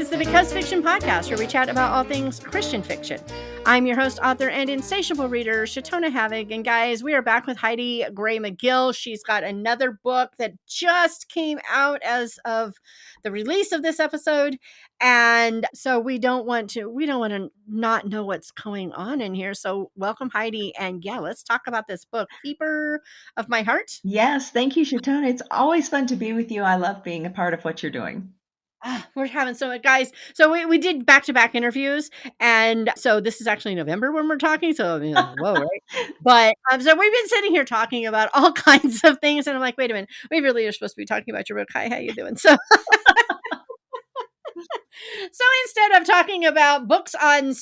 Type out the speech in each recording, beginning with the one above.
is the Because Fiction Podcast, where we chat about all things Christian fiction. I'm your host, author, and insatiable reader, Shatona Havoc. And guys, we are back with Heidi Gray McGill. She's got another book that just came out as of the release of this episode. And so we don't want to not know what's going on in here. So welcome, Heidi. And yeah, let's talk about this book, Keeper of My Heart. Yes, thank you, Shatona. It's always fun to be with you. I love being a part of what you're doing. We're having so much, guys. So we did back-to-back interviews, and so this is actually November when we're talking. So whoa, right? But so we've been sitting here talking about all kinds of things, and I'm like, wait a minute, we really are supposed to be talking about your book. Hi, how you doing? So, so instead of talking about books on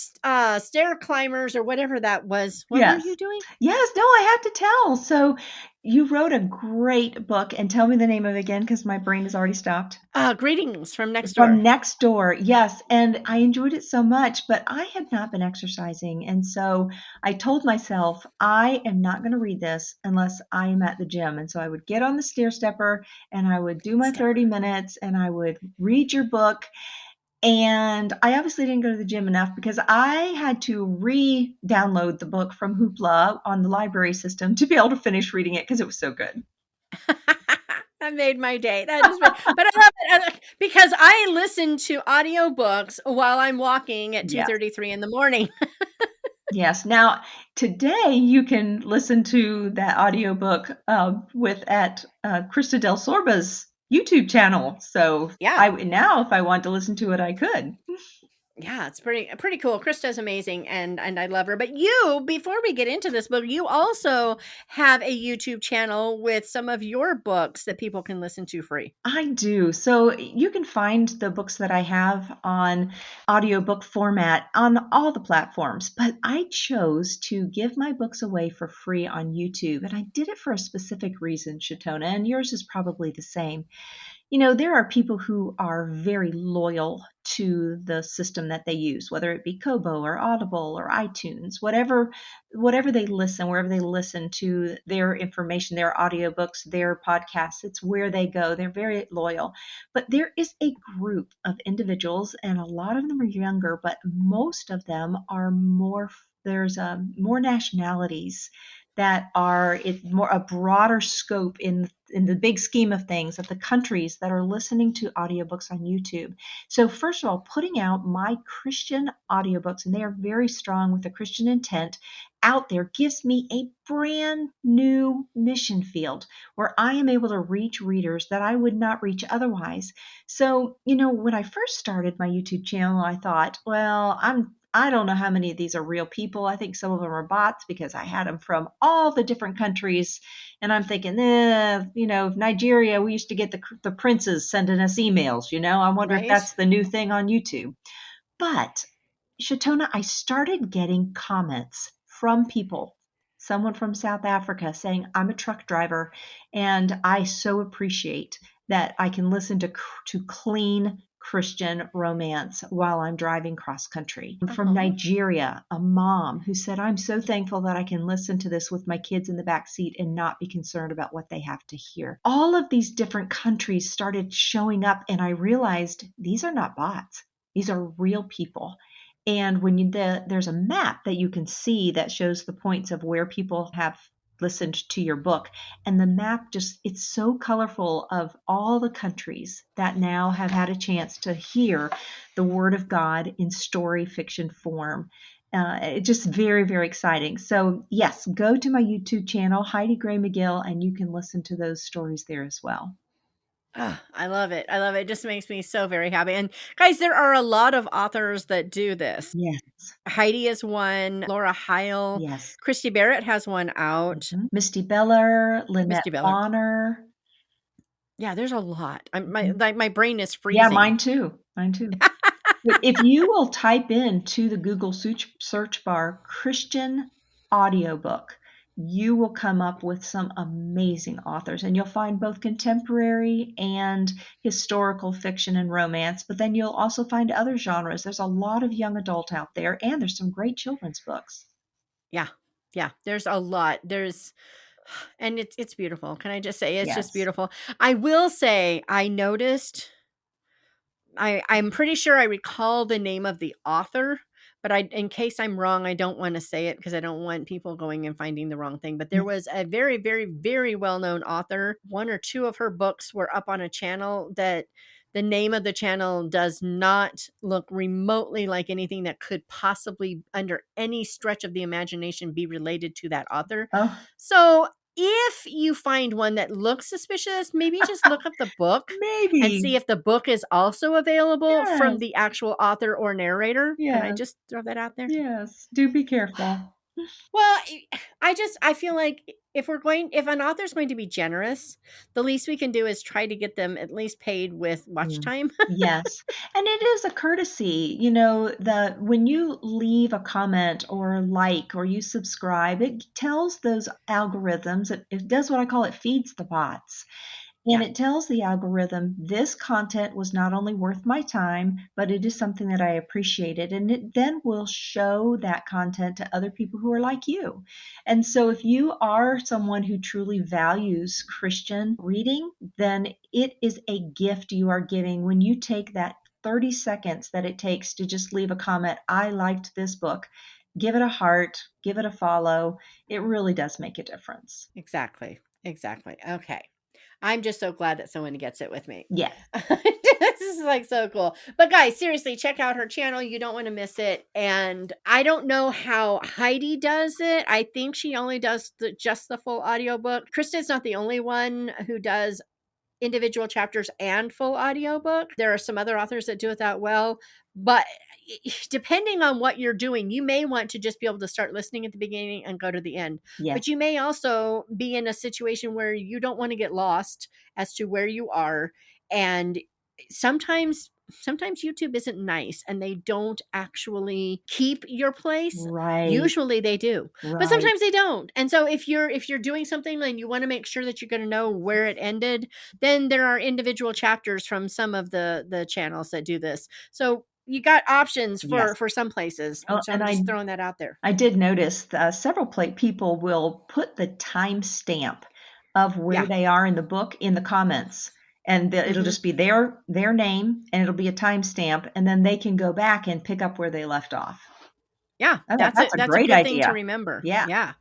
stair climbers or whatever that was, what were you doing? Yes, no, I have to tell. So you wrote a great book, and tell me the name of it again because my brain has already stopped. Greetings from Next Door. From Next Door, yes. And I enjoyed it so much, but I had not been exercising. And so I told myself, I am not going to read this unless I am at the gym. And so I would get on the stair stepper and I would do my 30 minutes and I would read your book. And I obviously didn't go to the gym enough because I had to re-download the book from Hoopla on the library system to be able to finish reading it because it was so good. That made my day. But I love it because I listen to audiobooks while I'm walking at 2:33 in the morning. Yes. Now, today you can listen to that audiobook at Krista Del Sorba's YouTube channel. So now if I want to listen to it, I could. Yeah, it's pretty cool. Krista's amazing and I love her. But you, before we get into this book, you also have a YouTube channel with some of your books that people can listen to free. I do. So you can find the books that I have on audiobook format on all the platforms, but I chose to give my books away for free on YouTube. And I did it for a specific reason, Shatona, and yours is probably the same. You know, there are people who are very loyal to the system that they use, whether it be Kobo or Audible or iTunes, whatever they listen, wherever they listen to their information, their audiobooks, their podcasts, it's where they go. They're very loyal. But there is a group of individuals, and a lot of them are younger, but most of them are there's more nationalities that are a broader scope in the big scheme of things of the countries that are listening to audiobooks on YouTube. So first of all, putting out my Christian audiobooks, and they are very strong with a Christian intent, out there gives me a brand new mission field where I am able to reach readers that I would not reach otherwise. So, when I first started my YouTube channel, I thought, well, I don't know how many of these are real people. I think some of them are bots because I had them from all the different countries. And I'm thinking, Nigeria, we used to get the princes sending us emails, I wonder if that's the new thing on YouTube. But, Shatona, I started getting comments from people, someone from South Africa saying, I'm a truck driver and I so appreciate that I can listen to clean Christian romance while I'm driving cross country. From Nigeria, a mom who said, I'm so thankful that I can listen to this with my kids in the back seat and not be concerned about what they have to hear. All of these different countries started showing up, and I realized these are not bots. These are real people. And when there's a map that you can see that shows the points of where people have listened to your book, and the map it's so colorful of all the countries that now have had a chance to hear the Word of God in story fiction form. It's just very, very exciting. So yes, go to my YouTube channel, Heidi Gray McGill, and you can listen to those stories there as well. Oh, I love it. It just makes me so very happy. And guys, there are a lot of authors that do this. Yes. Heidi is one. Laura Heil. Yes. Christy Barrett has one out. Mm-hmm. Misty Beller, Lynette Bonner. Yeah, there's a lot. My brain is freezing. Yeah, mine too. If you will type into the Google search bar Christian audiobook, you will come up with some amazing authors, and you'll find both contemporary and historical fiction and romance, but then you'll also find other genres. There's a lot of young adult out there, and there's some great children's books. Yeah. There's a lot. And it's beautiful. Can I just say it's just beautiful. I will say I noticed I'm pretty sure I recall the name of the author, but in case I'm wrong, I don't want to say it because I don't want people going and finding the wrong thing. But there was a very, very, very well-known author. One or two of her books were up on a channel that the name of the channel does not look remotely like anything that could possibly, under any stretch of the imagination, be related to that author. Oh, So if you find one that looks suspicious, maybe just look up the book and maybe. see if the book is also available from Yes. the actual author or narrator. Can I Yes. just throw that out there? Yes. Do be careful. Well, I feel like if an author's going to be generous, the least we can do is try to get them at least paid with watch Mm. time. Yes. And it is a courtesy, you know, the when you leave a comment or like or you subscribe, it tells those algorithms, it does what I call it feeds the bots. And Yeah, it tells the algorithm this content was not only worth my time, but it is something that I appreciated. And it then will show that content to other people who are like you. And so if you are someone who truly values Christian reading, then it is a gift you are giving when you take that 30 seconds that it takes to just leave a comment. I liked this book. Give it a heart, give it a follow. It really does make a difference. exactly. Exactly. Okay. I'm just so glad that someone gets it with me. Yes. This is like so cool. But guys, seriously, check out her channel. You don't want to miss it. And I don't know how Heidi does it. I think she only does just the full audiobook. Krista's not the only one who does individual chapters and full audiobook. There are some other authors that do it that well, but depending on what you're doing, you may want to just be able to start listening at the beginning and go to the end. Yes. But you may also be in a situation where you don't want to get lost as to where you are. And sometimes YouTube isn't nice and they don't actually keep your place. Right. Usually they do, but Right. sometimes they don't. And so if you're doing something and you want to make sure that you're going to know where it ended, then there are individual chapters from some of the channels that do this. So you got options Yes. for some places. Oh, So and I'm just throwing that out there. I did notice several people will put the timestamp of where Yeah. they are in the book in the comments, and it'll Hmm. just be their name, and it'll be a timestamp, and then they can go back and pick up where they left off. Yeah, I thought that's a that's a great good thing to idea. remember. Yeah. Yeah.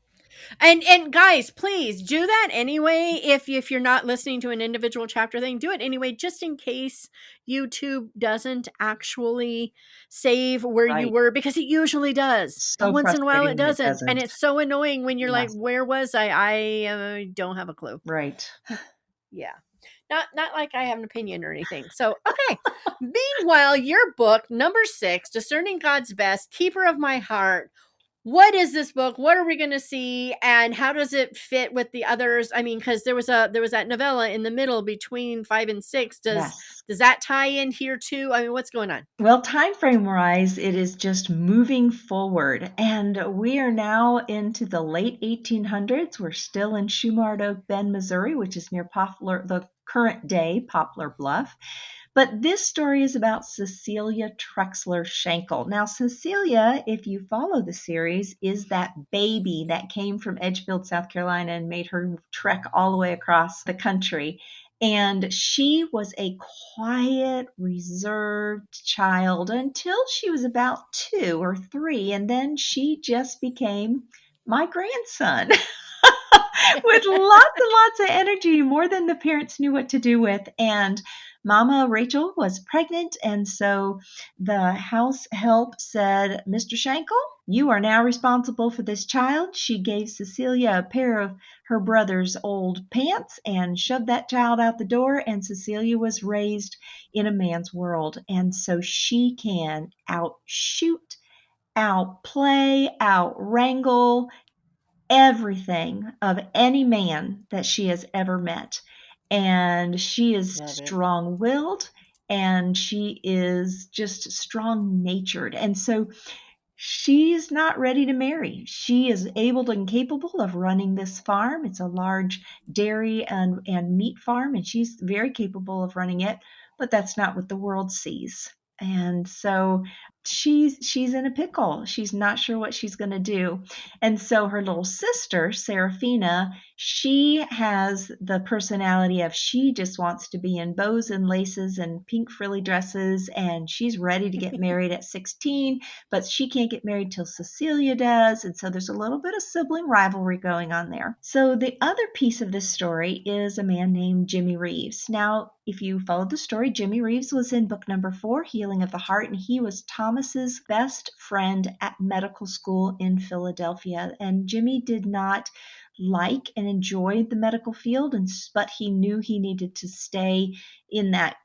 And guys, please do that anyway. If you're not listening to an individual chapter thing, do it anyway, just in case YouTube doesn't actually save where you Right. were, because it usually does. But So once in a while frustrating it when it doesn't. And doesn't. it's so annoying when you're like, Yes. where was I? I don't have a clue. Right. Yeah. Not like I have an opinion or anything. So, okay. Meanwhile, your book, number 6, Discerning God's Best, Keeper of My Heart. What is this book? What are we going to see? And how does it fit with the others? I mean, because there was that novella in the middle between 5 and 6. Yes. Does that tie in here too? I mean, what's going on? Well, time frame wise, it is just moving forward. And we are now into the late 1800s. We're still in Shumard Oak Bend, Missouri, which is near the current day Poplar Bluff. But this story is about Cecelia Trexler Shankel. Now, Cecelia, if you follow the series, is that baby that came from Edgefield, South Carolina, and made her trek all the way across the country. And she was a quiet, reserved child until she was about 2 or 3. And then she just became my grandson with lots and lots of energy, more than the parents knew what to do with. And Mama Rachel was pregnant, and so the house help said, Mr. Shankel, you are now responsible for this child. She gave Cecelia a pair of her brother's old pants and shoved that child out the door, and Cecelia was raised in a man's world. And so she can outshoot, outplay, outwrangle everything of any man that she has ever met. And she is strong willed and she is just strong natured. And so she's not ready to marry. She is able and capable of running this farm. It's a large dairy and meat farm, and she's very capable of running it, but that's not what the world sees. And so she's in a pickle. She's not sure what she's going to do. And so her little sister, Seraphina, she has the personality of she just wants to be in bows and laces and pink frilly dresses, and she's ready to get married at 16, but she can't get married till Cecelia does. And so there's a little bit of sibling rivalry going on there. So the other piece of this story is a man named Jimmy Reeves. Now, if you followed the story, Jimmy Reeves was in book number 4, Healing of the Heart, and he was Thomas's best friend at medical school in Philadelphia. And Jimmy did not like and enjoy the medical field, but he knew he needed to stay in that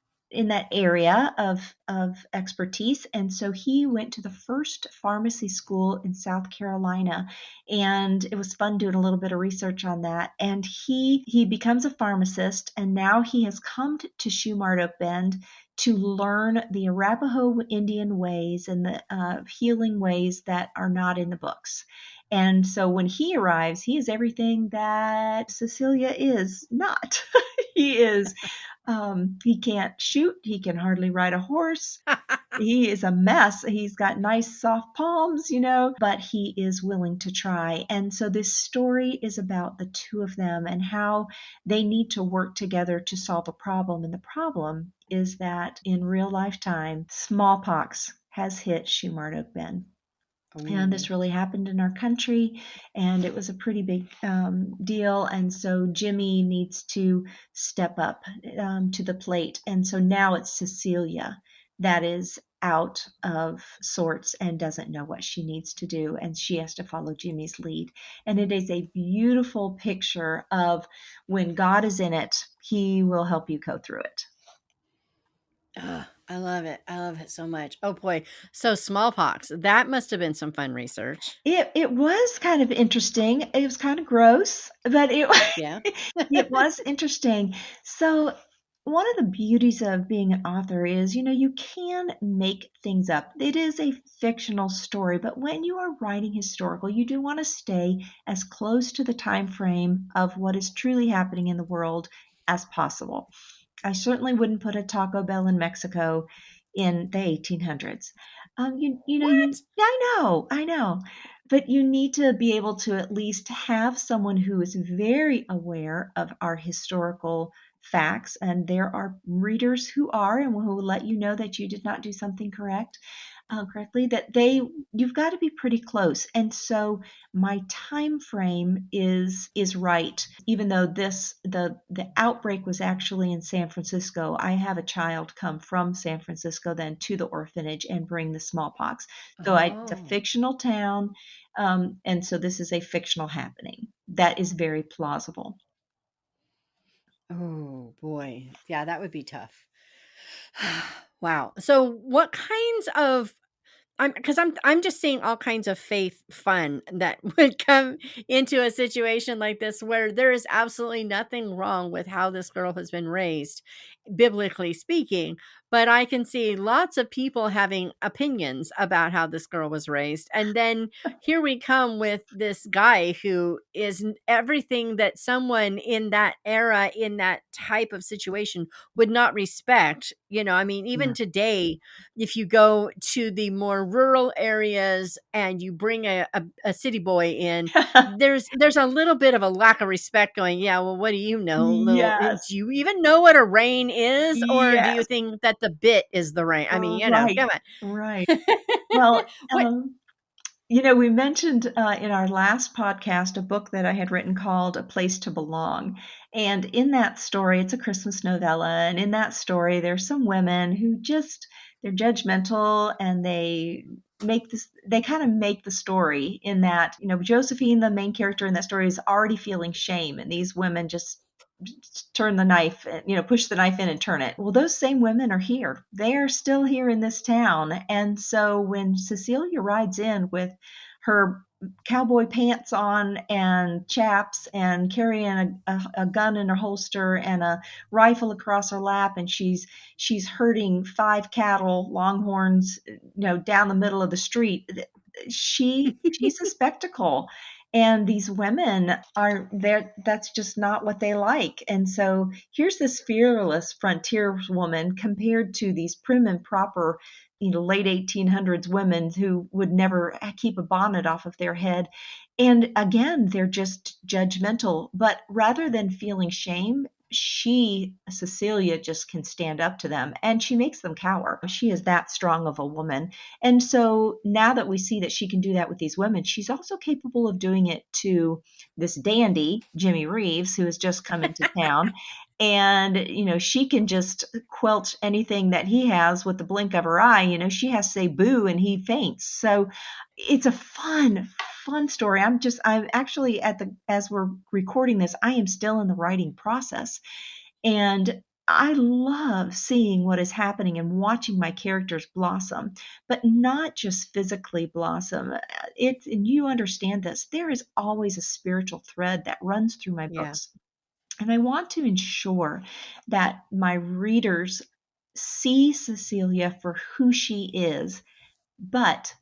area of expertise. And so he went to the first pharmacy school in South Carolina, and it was fun doing a little bit of research on that. And he becomes a pharmacist, and now he has come to Shumard Oak Bend to learn the Arapaho Indian ways and the healing ways that are not in the books. And so when he arrives, he is everything that Cecelia is not. He is he can't shoot. He can hardly ride a horse. He is a mess. He's got nice soft palms, but he is willing to try. And so this story is about the two of them and how they need to work together to solve a problem. And the problem is that in real lifetime, smallpox has hit Shumard Oak Bend. And this really happened in our country, and it was a pretty big deal. And so Jimmy needs to step up to the plate. And so now it's Cecelia that is out of sorts and doesn't know what she needs to do, and she has to follow Jimmy's lead. And it is a beautiful picture of when God is in it, he will help you go through it. I love it. I love it so much. Oh boy. So smallpox, that must have been some fun research. It was kind of interesting. It was kind of gross, but Yeah. it was interesting. So one of the beauties of being an author is, you can make things up. It is a fictional story, but when you are writing historical, you do want to stay as close to the time frame of what is truly happening in the world as possible. I certainly wouldn't put a Taco Bell in Mexico in the 1800s. What? I know, but you need to be able to at least have someone who is very aware of our historical facts, and there are readers who are and who will let you know that you did not do something correctly, that you've got to be pretty close. And so my time frame is right. Even though the outbreak was actually in San Francisco, I have a child come from San Francisco then to the orphanage and bring the smallpox. So it's a fictional town, and so this is a fictional happening that is very plausible. Oh boy. Yeah, that would be tough. Wow. So what kinds of I'm just seeing all kinds of faith fun that would come into a situation like this where there is absolutely nothing wrong with how this girl has been raised, biblically speaking, but I can see lots of people having opinions about how this girl was raised. And then here we come with this guy who is everything that someone in that era, in that type of situation would not respect. I mean, even Yeah. today, if you go to the more rural areas and you bring a city boy in, there's a little bit of a lack of respect going, yeah, well, what do you know? Do Yes. you even know what a rein is? Or do you Yes. think that the bit is the rein? I mean, Right. come Right. on. Well, What? we mentioned in our last podcast a book that I had written called A Place to Belong. And in that story, it's a Christmas novella. And in that story, there's some women who they're judgmental, and they kind of make the story in that, Josephine, the main character in that story, is already feeling shame. And these women just turn the knife, push the knife in and turn it. Well, those same women are here. They are still here in this town. And so when Cecelia rides in with her cowboy pants on and chaps and carrying a gun in her holster and a rifle across her lap, and she's herding 5 cattle, longhorns, down the middle of the street, she's a spectacle. And these women are there, that's just not what they like. And so here's this fearless frontier woman compared to these prim and proper, late 1800s women who would never keep a bonnet off of their head. And again, they're just judgmental. But rather than feeling shame, Cecelia, just can stand up to them and she makes them cower. She is that strong of a woman. And so now that we see that she can do that with these women, she's also capable of doing it to this dandy, Jimmy Reeves, who has just come into town. And, she can just quelch anything that he has with the blink of her eye. She has to say boo and he faints. So it's a fun story. I'm actually as we're recording this, I am still in the writing process. And I love seeing what is happening and watching my characters blossom, but not just physically blossom. And you understand this, there is always a spiritual thread that runs through my Yeah. books. And I want to ensure that my readers see Cecelia for who she is, but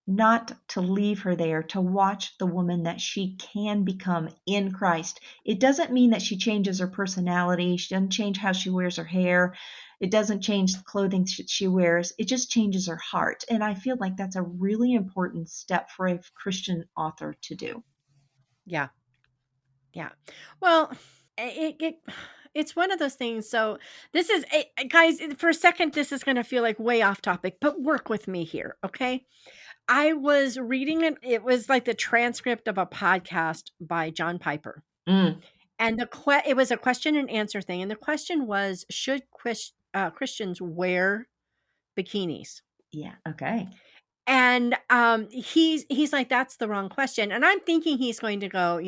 not to leave her there, to watch the woman that she can become in Christ. It doesn't mean that she changes her personality. She doesn't change how she wears her hair. It doesn't change the clothing she wears. It just changes her heart. And I feel like that's a really important step for a Christian author to do. Yeah. Yeah. Well, it's one of those things. So this is guys, for a second this is going to feel like way off topic, but work with me here, okay? I was reading it was like the transcript of a podcast by John Piper. Mm, And it was a question and answer thing, and the question was, should Christians wear bikinis? yeah. Okay. And he's like, that's the wrong question. And I'm thinking he's going to go,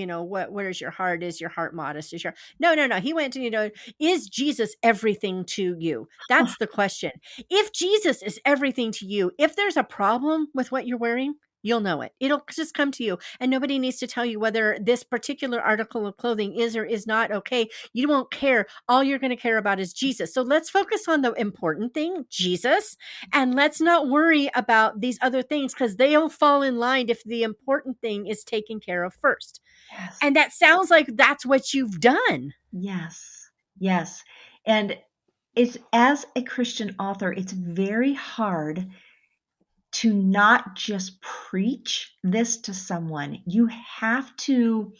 where's your heart? Is your heart modest? Is your no. He went to, is Jesus everything to you? That's the question. If Jesus is everything to you, if there's a problem with what you're wearing, you'll know it. It'll just come to you. And nobody needs to tell you whether this particular article of clothing is or is not okay. You won't care. All you're going to care about is Jesus. So let's focus on the important thing, Jesus. And let's not worry about these other things because they'll fall in line if the important thing is taken care of first. Yes. And that sounds like that's what you've done. Yes. Yes. And it's, as a Christian author, it's very hard to not just preach this to someone. You have to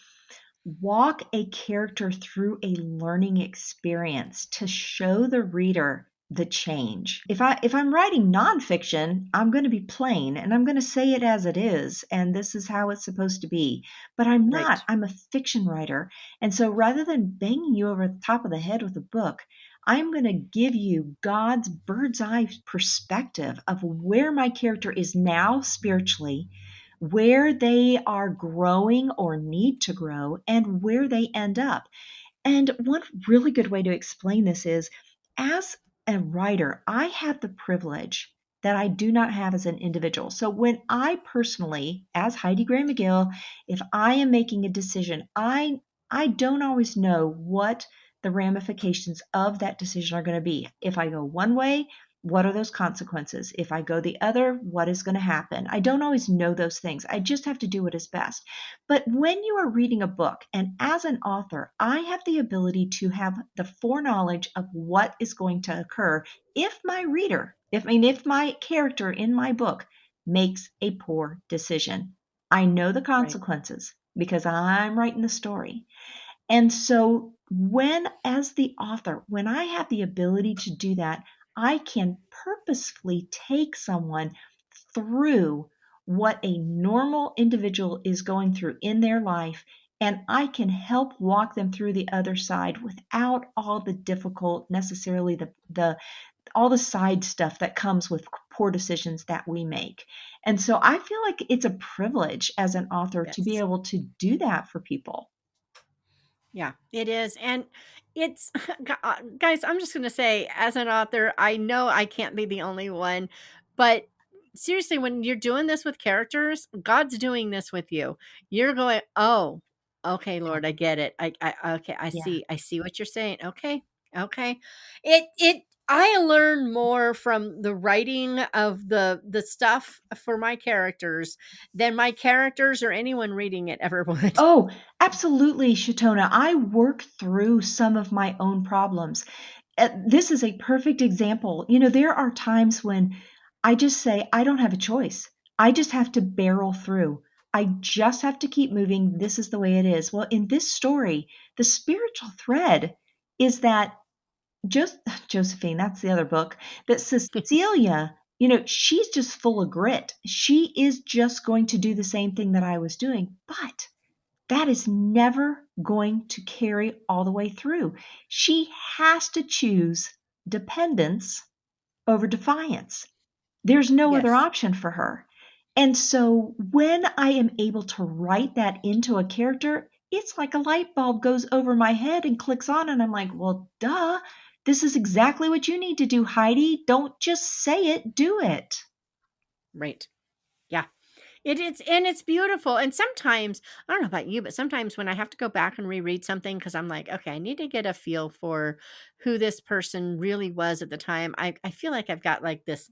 walk a character through a learning experience to show the reader the change. If I'm writing nonfiction, I'm going to be plain and I'm going to say it as it is, and this is how it's supposed to be. But I'm Right. not. I'm a fiction writer. And so rather than banging you over the top of the head with a book, I'm going to give you God's bird's eye perspective of where my character is now spiritually, where they are growing or need to grow, and where they end up. And one really good way to explain this is, as a writer, I have the privilege that I do not have as an individual. So when I personally, as Heidi Gray McGill, if I am making a decision, I don't always know what the ramifications of that decision are going to be. If I go one way, what are those consequences? If I go the other, what is going to happen? I don't always know those things. I just have to do what is best. But when you are reading a book, and as an author, I have the ability to have the foreknowledge of what is going to occur if my reader, if my character in my book makes a poor decision. I know the Right. consequences because I'm writing the story. And so as the author, when I have the ability to do that, I can purposefully take someone through what a normal individual is going through in their life, and I can help walk them through the other side without all the difficult, necessarily the all the side stuff that comes with poor decisions that we make. And so I feel like it's a privilege as an author to be Yes. able to do that for people. Yeah, it is. And it's, guys, I'm just going to say, as an author, I know I can't be the only one, but seriously, when you're doing this with characters, God's doing this with you. You're going, oh, okay, Yeah. Lord, I get it. Okay, Yeah. I see what you're saying. Okay. Okay. It I learn more from the writing of the stuff for my characters than my characters or anyone reading it ever would. Oh, absolutely, Shatona. I work through some of my own problems. This is a perfect example. There are times when I just say, I don't have a choice. I just have to barrel through. I just have to keep moving. This is the way it is. Well, in this story, the spiritual thread is that Josephine, that's the other book, that Cecelia, she's just full of grit. She is just going to do the same thing that I was doing, but that is never going to carry all the way through. She has to choose dependence over defiance. There's no other Yes. option for her. And so when I am able to write that into a character, it's like a light bulb goes over my head and clicks on, and I'm like, well, duh, this is exactly what you need to do, Heidi. Don't just say it, do it. Right. Yeah. It's beautiful. And sometimes, I don't know about you, but sometimes when I have to go back and reread something because I'm like, okay, I need to get a feel for who this person really was at the time. I feel like I've got like this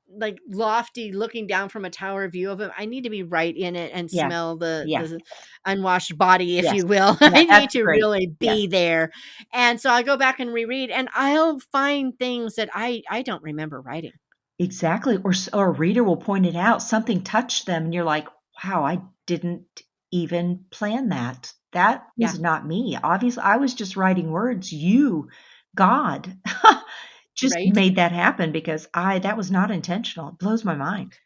like lofty looking down from a tower view of him. I need to be right in it and Yeah. smell the Yeah. the unwashed body, if Yes. you will. Yeah. I need That's to great. really Yes. be there. And so I go back and reread and I'll find things that I don't remember writing. Exactly. Or a reader will point it out. Something touched them, and you're like, wow, I didn't even plan that. That Yeah, was not me. Obviously, I was just writing words. You, God, just right. made that happen because that was not intentional. It blows my mind.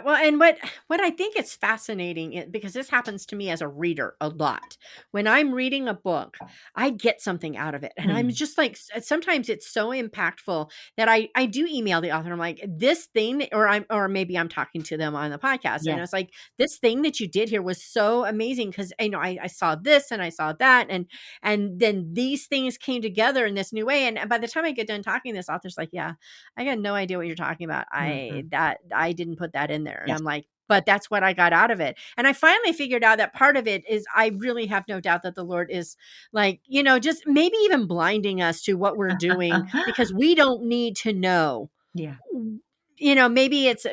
Well, and what I think is fascinating because this happens to me as a reader a lot. When I'm reading a book, I get something out of it, and I'm Hmm. just like, sometimes it's so impactful that I do email the author. I'm like, this thing, or maybe I'm talking to them on the podcast, and Yes. it's like, this thing that you did here was so amazing because I saw this and I saw that, and then these things came together in this new way. And by the time I get done talking, this author's like, yeah, I got no idea what you're talking about. Hmm. I didn't put that in there. And Yes. I'm like, but that's what I got out of it. And I finally figured out that part of it is I really have no doubt that the Lord is like, just maybe even blinding us to what we're doing because we don't need to know. Yeah. Maybe it's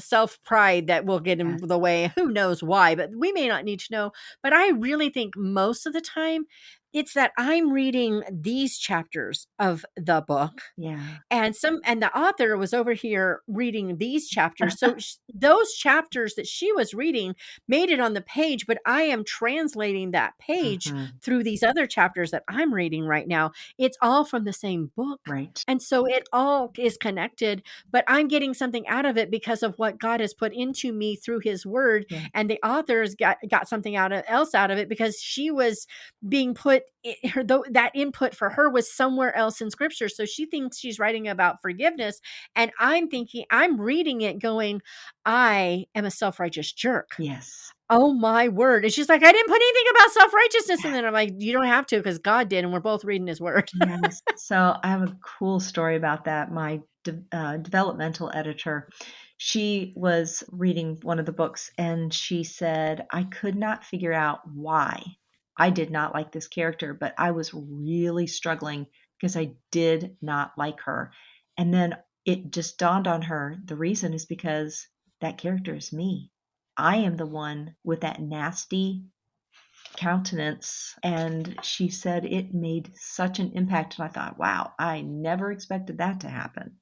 self pride that will get in Yes. the way. Who knows why, but we may not need to know. But I really think most of the time it's that I'm reading these chapters of the book Yeah. and the author was over here reading these chapters. So those chapters that she was reading made it on the page, but I am translating that page Hmm. through these other chapters that I'm reading right now. It's all from the same book. Right. And so it all is connected, but I'm getting something out of it because of what God has put into me through his word. Yeah. And the author's got something else out of it because she was being put her though that input for her was somewhere else in scripture. So she thinks she's writing about forgiveness. And I'm thinking, I'm reading it going, I am a self-righteous jerk. Yes. Oh my word. And she's like, I didn't put anything about self-righteousness. And then I'm like, you don't have to because God did. And we're both reading his word. Yes. So I have a cool story about that. My developmental editor, she was reading one of the books and she said, I could not figure out why I did not like this character, but I was really struggling because I did not like her. And then it just dawned on her the reason is because that character is me. I am the one with that nasty countenance. And she said it made such an impact. And I thought, wow, I never expected that to happen.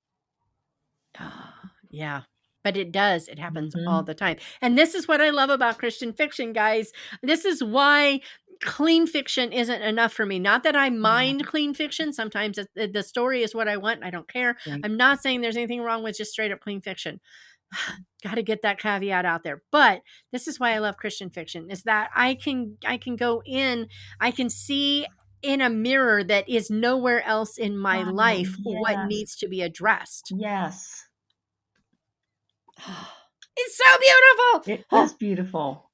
Yeah. But it does. It happens all Hmm. the time. And this is what I love about Christian fiction, guys. This is why clean fiction isn't enough for me. Not that I Yeah, mind clean fiction. Sometimes the story is what I want. And I don't care. right. I'm not saying there's anything wrong with just straight up clean fiction. Got to get that caveat out there. But this is why I love Christian fiction is that I can go in, I can see in a mirror that is nowhere else in my Oh, life what yes. needs to be addressed. Yes. It's so beautiful. It is beautiful.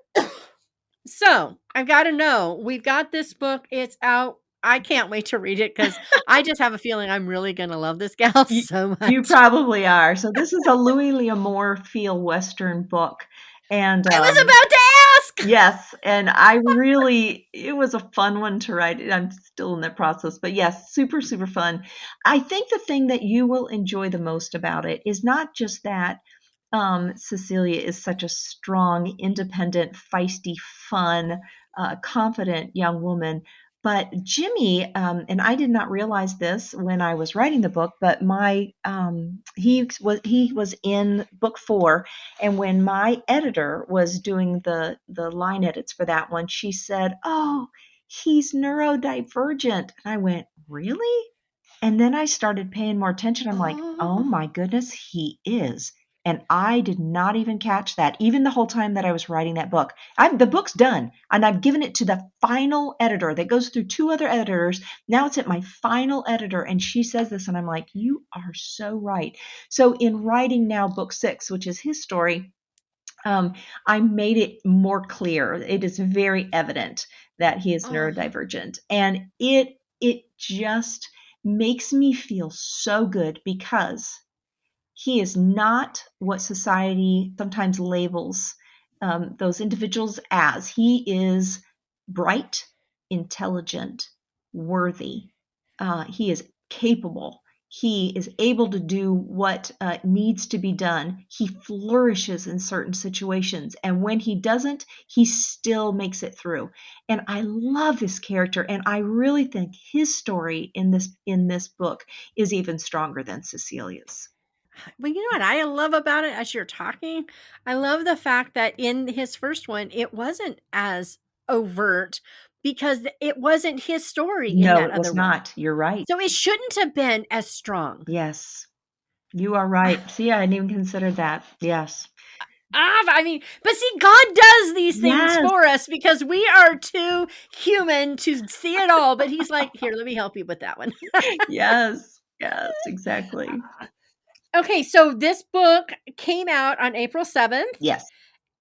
So I've got to know. We've got this book. It's out. I can't wait to read it because I just have a feeling I'm really going to love this gal You, so you much. probably are. So this is a Louis L'Amour feel Western book. And I was about to ask. yes, and it was a fun one to write. I'm still in that process, but yes, super, super fun. I think the thing that you will enjoy the most about it is not just that Cecelia is such a strong, independent, feisty, fun, confident young woman. But Jimmy, and I did not realize this when I was writing the book, but he was in book 4, and when my editor was doing the line edits for that one, she said, "Oh, he's neurodivergent," and I went, "Really?" And then I started paying more attention. I'm like, oh Oh, my goodness, he is. And I did not even catch that, even the whole time that I was writing that book. The book's done, and I've given it to the final editor that goes through 2 other editors. Now it's at my final editor, and she says this, and I'm like, you are so right. So in writing now book 6, which is his story, I made it more clear. It is very evident that he is oh, neurodivergent, and it just makes me feel so good because he is not what society sometimes labels those individuals as. He is bright, intelligent, worthy. He is capable. He is able to do what needs to be done. He flourishes in certain situations. And when he doesn't, he still makes it through. And I love this character. And I really think his story in this book is even stronger than Cecilia's. well, you know what I love about it as you're talking? I love the fact that in his first one, it wasn't as overt because it wasn't his story in No, that it was other one. not. You're right. So it shouldn't have been as strong. Yes, you are right. See, I hadn't even considered that. Yes. I mean, but see, God does these things Yes. for us because we are too human to see it all. But He's like, here, let me help you with that one. Yes. Yes, exactly. Okay, so this book came out on April 7th, Yes.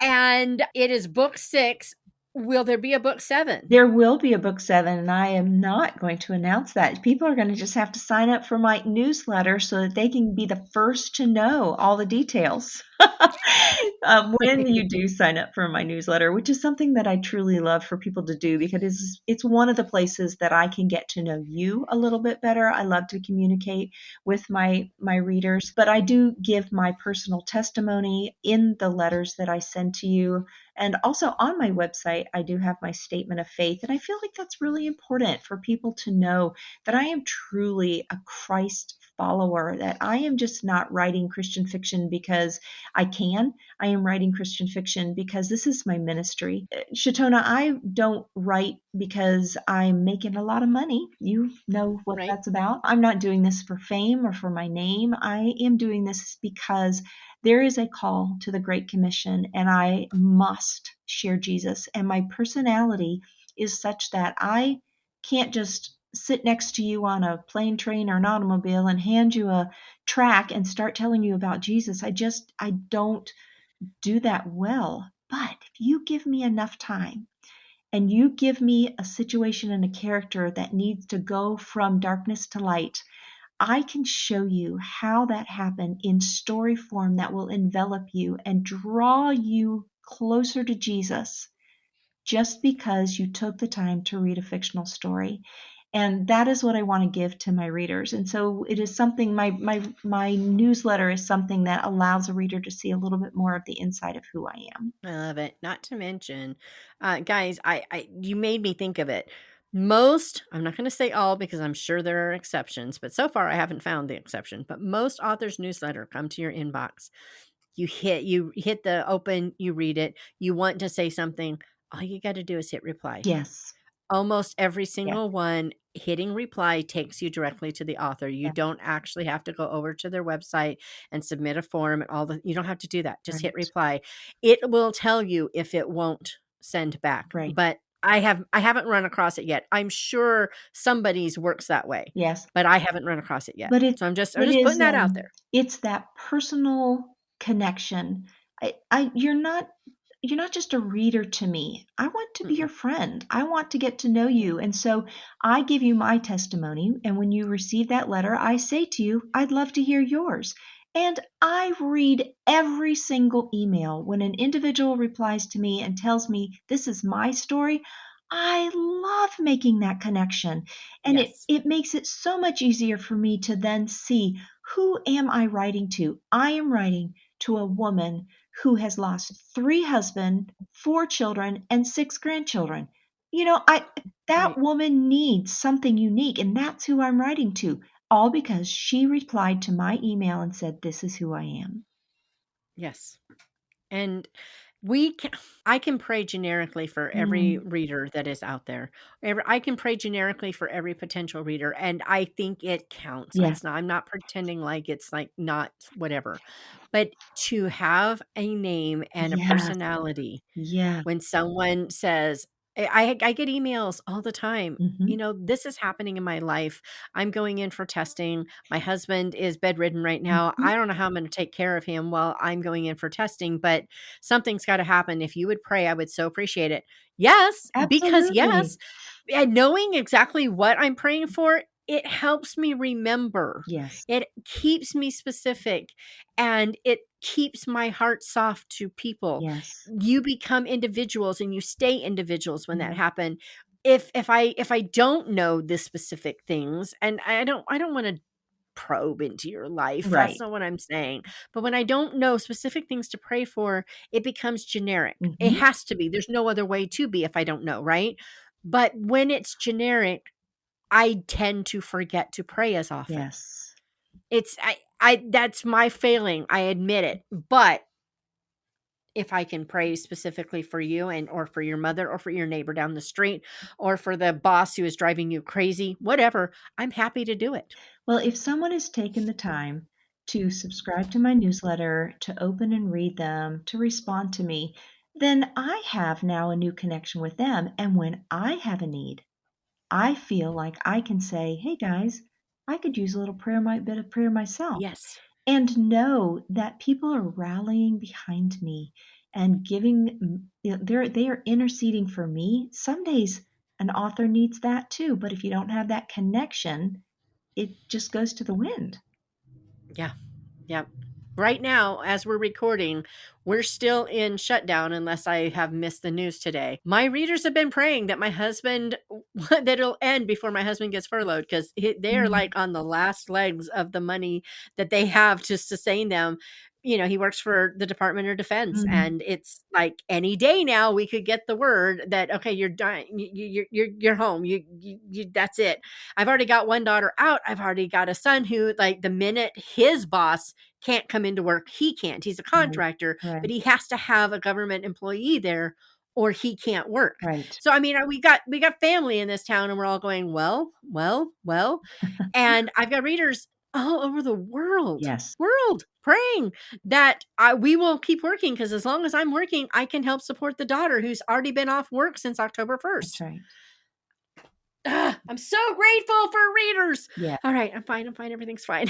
and it is book 6. Will there be a book 7? There will be a book 7, and I am not going to announce that. People are going to just have to sign up for my newsletter so that they can be the first to know all the details. When you do sign up for my newsletter, which is something that I truly love for people to do because it's one of the places that I can get to know you a little bit better. I love to communicate with my readers, but I do give my personal testimony in the letters that I send to you. And also on my website, I do have my statement of faith. And I feel like that's really important for people to know that I am truly a Christ follower, that I am just not writing Christian fiction because I can. I am writing Christian fiction because this is my ministry. Shatona, I don't write because I'm making a lot of money. You know what Right? that's about. I'm not doing this for fame or for my name. I am doing this because there is a call to the Great Commission, and I must share Jesus. And my personality is such that I can't just sit next to you on a plane, train, or an automobile and hand you a track and start telling you about Jesus. I don't do that well. But if you give me enough time and you give me a situation and a character that needs to go from darkness to light, I can show you how that happened in story form that will envelop you and draw you closer to Jesus just because you took the time to read a fictional story. And that is what I want to give to my readers. And so it is something, my newsletter is something that allows a reader to see a little bit more of the inside of who I am. I love it. Not to mention, guys, you made me think of it. Most, I'm not going to say all because I'm sure there are exceptions, but so far I haven't found the exception. But most authors' newsletter come to your inbox. You hit the open, you read it, you want to say something. All you got to do is hit reply. Yes. Almost every Yes. single one, hitting reply takes you directly to the author. You Yes. don't actually have to go over to their website and submit a form and you don't have to do that. Just hit Right. reply. It will tell you if it won't send back. Right. But I haven't run across it yet. I'm sure somebody's works that way, Yes. but I haven't run across it yet. But it So I'm just it putting is that out there. it's that personal connection. I you're not just a reader to me. I want to be Mm-mm. your friend. I want to get to know you. And so I give you my testimony. And when you receive that letter, I say to you, I'd love to hear yours. And I read every single email. When an individual replies to me and tells me this is my story, I love making that connection. And Yes. it makes it so much easier for me to then see, who am I writing to? I am writing to a woman who has lost 3 husbands, 4 children, and 6 grandchildren. That Right. woman needs something unique, and that's who I'm writing to, all because she replied to my email and said, "This is who I am." Yes. And I can pray generically for every Mm, reader that is out there. I can pray generically for every potential reader, and I think it counts. yes, I'm not pretending like it's like not whatever, but to have a name and a yes, personality yes. when someone says, I get emails all the time. Mhm, This is happening in my life. I'm going in for testing. My husband is bedridden right now. mhm. I don't know how I'm going to take care of him while I'm going in for testing, but something's got to happen. If you would pray, I would so appreciate it. Yes, because Absolutely. yes, and knowing exactly what I'm praying for, it helps me remember. Yes, It keeps me specific and it keeps my heart soft to people. yes. You become individuals and you stay individuals when that Mhm. happen. If I don't know the specific things, and I don't want to probe into your life. That's Right. not what I'm saying. But when I don't know specific things to pray for, it becomes generic. It Mhm. has to be. There's no other way to be if I don't know, right? But when it's generic, I tend to forget to pray as often. Yes. I that's my failing. I admit it. But if I can pray specifically for you and or for your mother or for your neighbor down the street or for the boss who is driving you crazy, whatever, I'm happy to do it. Well, if someone has taken the time to subscribe to my newsletter, to open and read them, to respond to me, then I have now a new connection with them. And when I have a need, I feel like I can say, "Hey guys, I could use a little bit of prayer myself." Yes. And know that people are rallying behind me and they are interceding for me. Some days an author needs that too, but if you don't have that connection, it just goes to the wind. Yeah. Yep. Right now, as we're recording, we're still in shutdown unless I have missed the news today. My readers have been praying that my husband, that it'll end before my husband gets furloughed because they are Mm, like on the last legs of the money that they have to sustain them. He works for the Department of Defense, mm, and it's like any day now we could get the word that okay, you're dying, you're home, that's it. I've already got one daughter out. I've already got a son who, like, the minute his boss can't come into work, he can't. He's a right, contractor, right, but he has to have a government employee there or he can't work. right. So I mean, we got family in this town and we're all going, well, well, well. And I've got readers all over the Yes, world praying that we will keep working because as long as I'm working, I can help support the daughter who's already been off work since October that's 1st. right. I'm so grateful for readers. Yeah. All right, I'm fine. I'm fine. Everything's fine.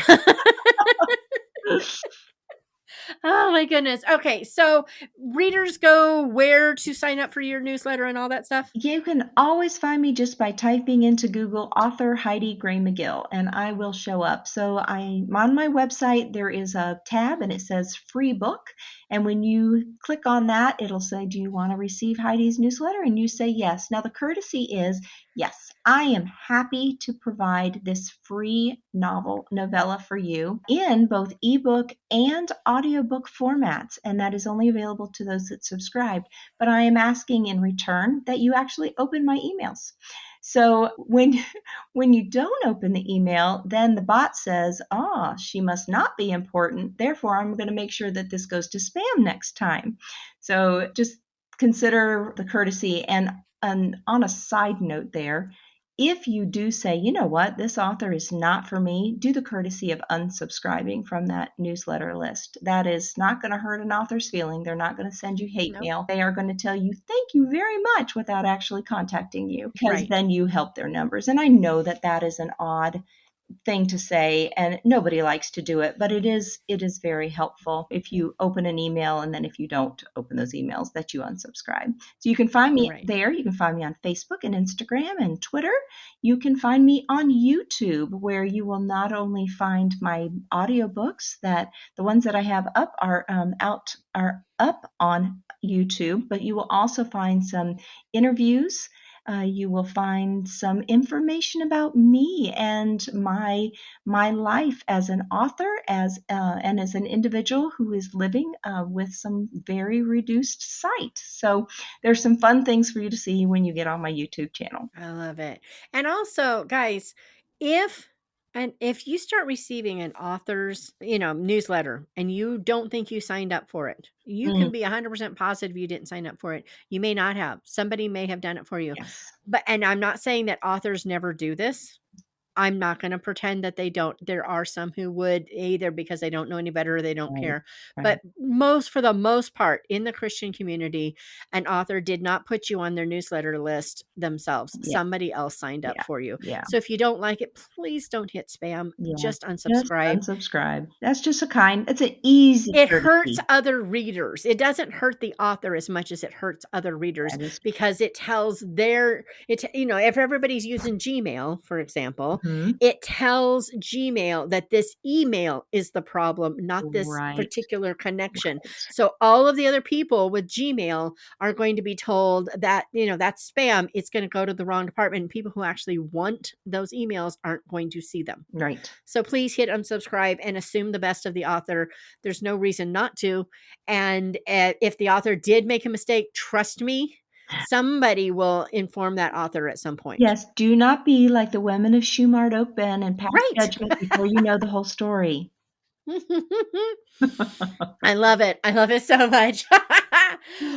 Oh my goodness. Okay, so readers go where to sign up for your newsletter and all that stuff? You can always find me just by typing into Google author Heidi Gray McGill, and I will show up. So I'm on my website. There is a tab and it says free book. And when you click on that, it'll say, "Do you want to receive Heidi's newsletter?" And you say yes. Now, the courtesy is yes, I am happy to provide this free novella for you in both ebook and audiobook formats. And that is only available to those that subscribe, but I am asking in return that you actually open my emails. So when you don't open the email, then the bot says, "Ah, she must not be important. Therefore, I'm going to make sure that this goes to spam next time." So just consider the courtesy. And on a side note there, if you do say, "You know what, this author is not for me," do the courtesy of unsubscribing from that newsletter list. That is not going to hurt an author's feeling. They're not going to send you hate Nope. mail. They are going to tell you thank you very much without actually contacting you, because Right. then you help their numbers. And I know that that is an odd thing to say, and nobody likes to do it, but it is very helpful if you open an email, and then if you don't open those emails, that you unsubscribe. So you can find me Right. there. You can find me on Facebook and Instagram and Twitter. You can find me on YouTube, where you will not only find my audiobooks, that the ones that I have up are up on YouTube, but you will also find some interviews. You will find some information about me and my life as an author, and as an individual who is living with some very reduced sight. So there's some fun things for you to see when you get on my YouTube channel. I love it. And also, guys, if if you start receiving an author's, newsletter and you don't think you signed up for it, you Mm, can be 100% positive you didn't sign up for it. You may not have. Somebody may have done it for you. yes, And I'm not saying that authors never do this. I'm not going to pretend that they don't. There are some who would, either because they don't know any better or they don't right, care. right. But for the most part, in the Christian community, an author did not put you on their newsletter list themselves. Yeah, Somebody else signed up yeah, for you. yeah. So if you don't like it, please don't hit spam. Yeah, Just just unsubscribe. unsubscribe. That's just it's an easy It hurts courtesy. other readers. It doesn't hurt the author as much as it hurts other readers, That is, because it tells if everybody's using Gmail, for example, mhm, it tells Gmail that this email is the problem, not this right, particular connection. right, So all of the other people with Gmail are going to be told that, that's spam. It's going to go to the wrong department. People who actually want those emails aren't going to see them. right. So please hit unsubscribe and assume the best of the author. There's no reason not to. And if the author did make a mistake, trust me, somebody will inform that author at some point. Yes, do not be like the women of Shumard Oak Bend and pass Right. judgment before you know the whole story. I love it. I love it so much.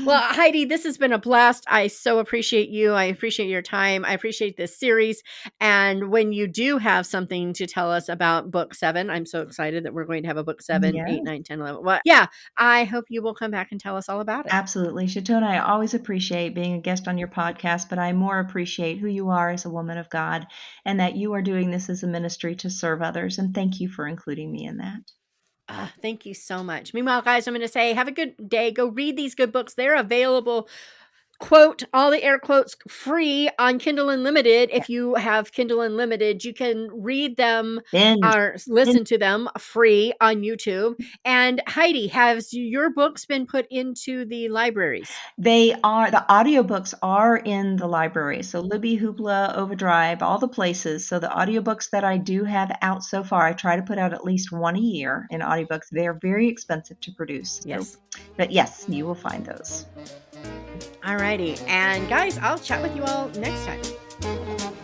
Well, Heidi, this has been a blast. I so appreciate you. I appreciate your time. I appreciate this series. And when you do have something to tell us about book 7, I'm so excited that we're going to have a book 7, 8, Yes, 9, 10, 11. Well, yeah, I hope you will come back and tell us all about it. absolutely. Shatona, I always appreciate being a guest on your podcast, but I more appreciate who you are as a woman of God, and that you are doing this as a ministry to serve others. And thank you for including me in that. Thank you so much. Meanwhile, guys, I'm going to say have a good day. Go read these good books. They're available, quote, all the air quotes, free on Kindle Unlimited. If you have Kindle Unlimited, you can read them Binge. or listen to them free on YouTube. And Heidi, has your books been put into the libraries? The audiobooks are in the library. So Libby, Hoopla, Overdrive, all the places. So the audiobooks that I do have out so far, I try to put out at least one a year in audiobooks. They're very expensive to produce. Yes. But yes, you will find those. Alrighty. And guys, I'll chat with you all next time.